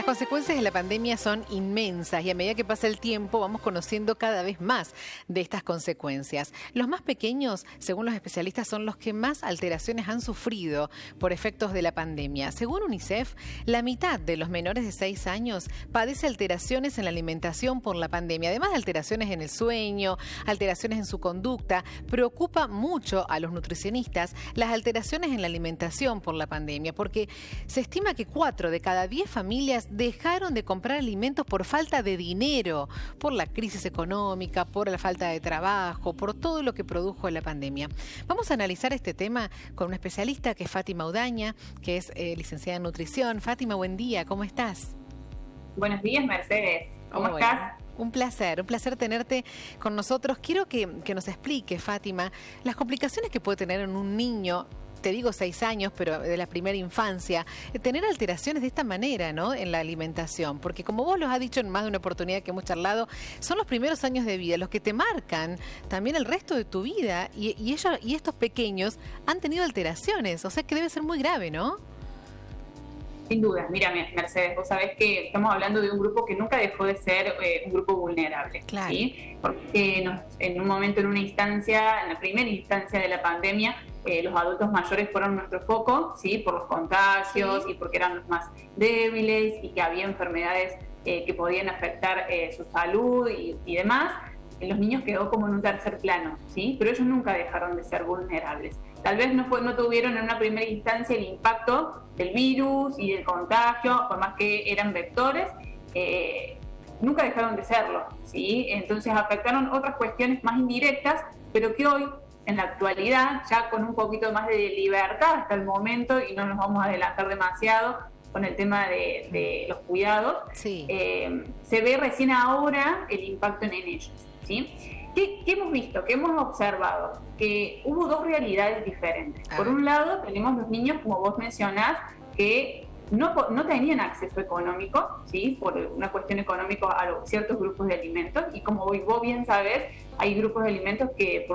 Las consecuencias de la pandemia son inmensas y a medida que pasa el tiempo vamos conociendo cada vez más de estas consecuencias. Los más pequeños, según los especialistas, son los que más alteraciones han sufrido por efectos de la pandemia. Según UNICEF, la mitad de los menores de 6 años padece alteraciones en la alimentación por la pandemia, además de alteraciones en el sueño, alteraciones en su conducta. Preocupa mucho a los nutricionistas las alteraciones en la alimentación por la pandemia, porque se estima que 4 de cada 10 familias dejaron de comprar alimentos por falta de dinero, por la crisis económica, por la falta de trabajo, por todo lo que produjo la pandemia. Vamos a analizar este tema con una especialista que es Fátima Udaña, que es licenciada en nutrición. Fátima, buen día, ¿cómo estás? Buenos días, Mercedes. ¿Cómo estás? Un placer tenerte con nosotros. Quiero que nos explique, Fátima, las complicaciones que puede tener en un niño, te digo 6 años, pero de la primera infancia, tener alteraciones de esta manera, ¿no?, en la alimentación, porque como vos los has dicho en más de una oportunidad que hemos charlado, son los primeros años de vida los que te marcan también el resto de tu vida, y estos pequeños han tenido alteraciones, o sea que debe ser muy grave, ¿no? Sin duda. Mira, Mercedes, vos sabés que estamos hablando de un grupo que nunca dejó de ser un grupo vulnerable. Claro. ¿Sí? Porque en un momento, en una instancia, en la primera instancia de la pandemia, los adultos mayores fueron nuestro foco, ¿sí?, por los contagios, sí, y porque eran los más débiles y que había enfermedades que podían afectar su salud y demás. Los niños quedó como en un tercer plano, ¿sí? Pero ellos nunca dejaron de ser vulnerables. Tal vez no tuvieron en una primera instancia el impacto del virus y del contagio, por más que eran vectores, nunca dejaron de serlo, ¿sí? Entonces afectaron otras cuestiones más indirectas, pero que hoy, en la actualidad, ya con un poquito más de libertad hasta el momento, y no nos vamos a adelantar demasiado con el tema de los cuidados, sí, se ve recién ahora el impacto en ellos, ¿sí? ¿Qué hemos visto? ¿Qué hemos observado? Que hubo dos realidades diferentes. Por un lado, tenemos los niños, como vos mencionás, que no tenían acceso económico, ¿sí?, por una cuestión económica a ciertos grupos de alimentos, y como vos bien sabés, hay grupos de alimentos que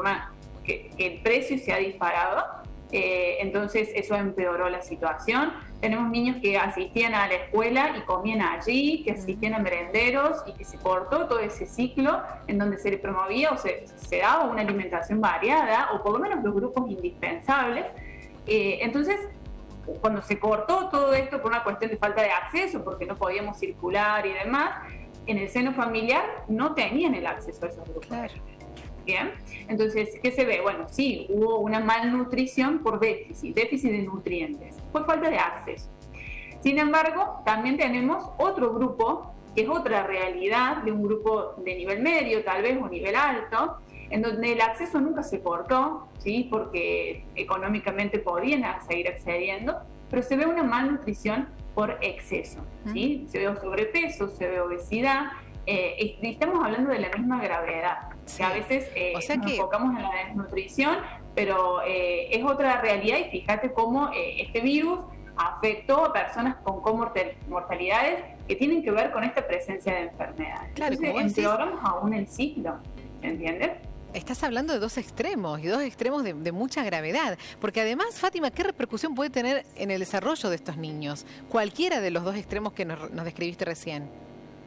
el precio se ha disparado, entonces eso empeoró la situación. Tenemos niños que asistían a la escuela y comían allí, que asistían a merenderos, y que se cortó todo ese ciclo en donde se le promovía o se daba una alimentación variada, o por lo menos los grupos indispensables. Entonces, cuando se cortó todo esto por una cuestión de falta de acceso, porque no podíamos circular y demás, en el seno familiar no tenían el acceso a esos grupos. Claro. Bien, entonces, ¿qué se ve? Bueno, sí, hubo una malnutrición por déficit de nutrientes, por falta de acceso. Sin embargo, también tenemos otro grupo, que es otra realidad, de un grupo de nivel medio, tal vez, o nivel alto, en donde el acceso nunca se cortó, ¿sí?, porque económicamente podían seguir accediendo, pero se ve una malnutrición por exceso, ¿sí? Se ve sobrepeso, se ve obesidad. Estamos hablando de la misma gravedad, sí, que a veces nos enfocamos en la desnutrición, pero es otra realidad, y fíjate cómo este virus afectó a personas con comortalidades que tienen que ver con esta presencia de enfermedades. Claro, entonces empeoramos aún el ciclo, ¿entiendes? Estás hablando de dos extremos, y dos extremos de mucha gravedad, porque además, Fátima, ¿qué repercusión puede tener en el desarrollo de estos niños? Cualquiera de los dos extremos que nos describiste recién.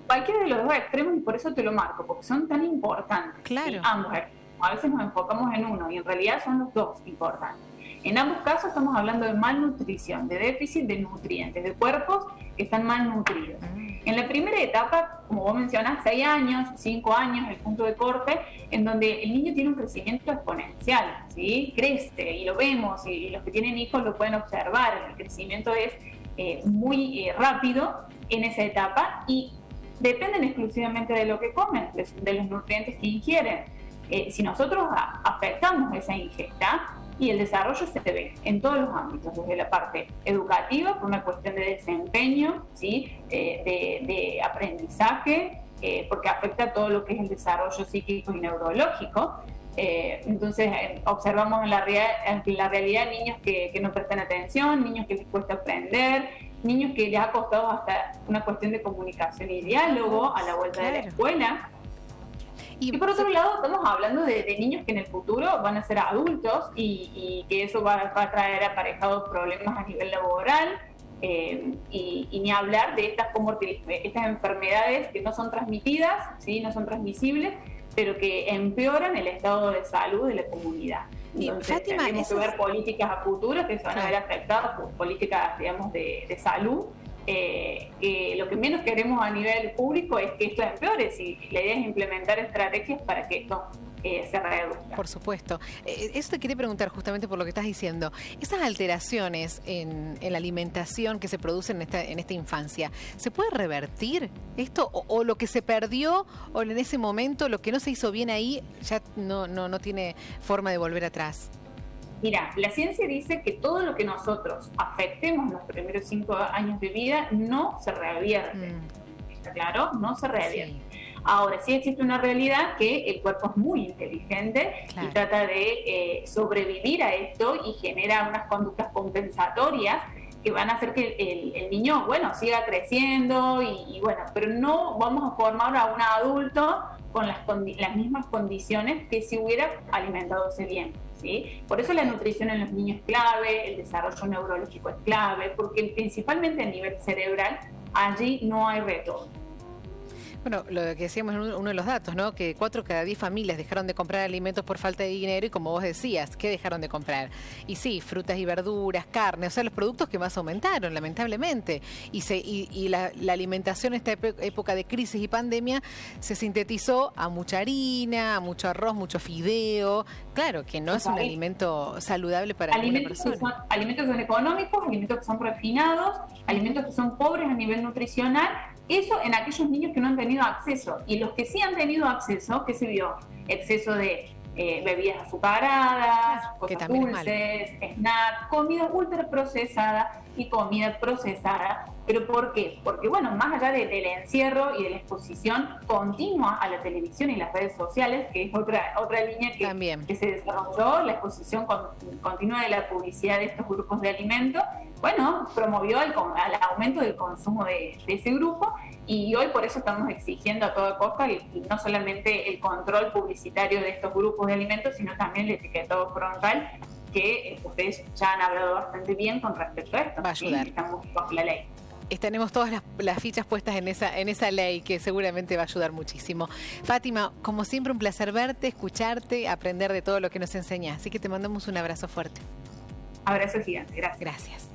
Cualquiera de los dos extremos, y por eso te lo marco, porque son tan importantes. Claro. ¿Sí? Ambos. A veces nos enfocamos en uno, y en realidad son los dos importantes. En ambos casos estamos hablando de malnutrición, de déficit de nutrientes, de cuerpos que están malnutridos. En la primera etapa, como vos mencionás, 6 años, 5 años, el punto de corte, en donde el niño tiene un crecimiento exponencial, ¿sí? Crece, y lo vemos, y los que tienen hijos lo pueden observar. El crecimiento es muy rápido en esa etapa, y dependen exclusivamente de lo que comen, de los nutrientes que ingieren. Si nosotros afectamos esa ingesta, y el desarrollo se ve en todos los ámbitos, desde la parte educativa, por una cuestión de desempeño, ¿sí?, de aprendizaje, porque afecta todo lo que es el desarrollo psíquico y neurológico. Entonces observamos en la realidad niños que no prestan atención, niños que les cuesta aprender, niños que les ha costado hasta una cuestión de comunicación y diálogo a la vuelta de la escuela. Y por otro lado, estamos hablando de niños que en el futuro van a ser adultos, y que eso va a traer aparejados problemas a nivel laboral, y ni hablar de estas enfermedades que no son transmitidas, ¿sí? No son transmisibles, pero que empeoran el estado de salud de la comunidad. Entonces, Fátima, tenemos que ver políticas a futuro que se van a ver afectadas por políticas, digamos, de salud. Que lo que menos queremos a nivel público es que esto empeore, si la idea es implementar estrategias para que esto se reduzca. Por supuesto. Eso te quería preguntar justamente por lo que estás diciendo. Esas alteraciones en la alimentación que se producen en esta infancia, ¿se puede revertir esto? O lo que se perdió o en ese momento, lo que no se hizo bien ahí, ya no tiene forma de volver atrás? Mira, la ciencia dice que todo lo que nosotros afectemos en los primeros 5 años de vida no se revierte. ¿Está claro? No se revierte. Sí. Ahora, sí existe una realidad que el cuerpo es muy inteligente y trata de sobrevivir a esto y genera unas conductas compensatorias que van a hacer que el niño, bueno, siga creciendo y bueno, pero no vamos a formar a un adulto con las mismas condiciones que si hubiera alimentadose bien. ¿Sí? Por eso la nutrición en los niños es clave, el desarrollo neurológico es clave, porque principalmente a nivel cerebral allí no hay retorno. Bueno, lo que decíamos en uno de los datos, ¿no? Que 4 cada 10 familias dejaron de comprar alimentos por falta de dinero y como vos decías, ¿qué dejaron de comprar? Y sí, frutas y verduras, carne, o sea, los productos que más aumentaron, lamentablemente. Y la alimentación en esta época de crisis y pandemia se sintetizó a mucha harina, a mucho arroz, mucho fideo. Claro, que no es un alimento saludable para ninguna persona. Alimentos que son económicos, alimentos que son refinados, alimentos que son pobres a nivel nutricional. Eso en aquellos niños que no han tenido acceso. Y los que sí han tenido acceso, ¿qué se vio? Exceso de bebidas azucaradas, cosas dulces, snacks, comida ultraprocesada y comida procesada. ¿Pero por qué? Porque, bueno, más allá del encierro y de la exposición continua a la televisión y las redes sociales, que es otra línea que se desarrolló, la exposición continua de la publicidad de estos grupos de alimentos, bueno, promovió al aumento del consumo de ese grupo y hoy por eso estamos exigiendo a toda costa no solamente el control publicitario de estos grupos de alimentos, sino también el etiquetado frontal, que ustedes ya han hablado bastante bien con respecto a esto. Va a ayudar. ¿Sí? Estamos bajo la ley. Tenemos todas las fichas puestas en esa ley que seguramente va a ayudar muchísimo. Fátima, como siempre un placer verte, escucharte, aprender de todo lo que nos enseñas. Así que te mandamos un abrazo fuerte. Abrazo gigante, gracias. Gracias.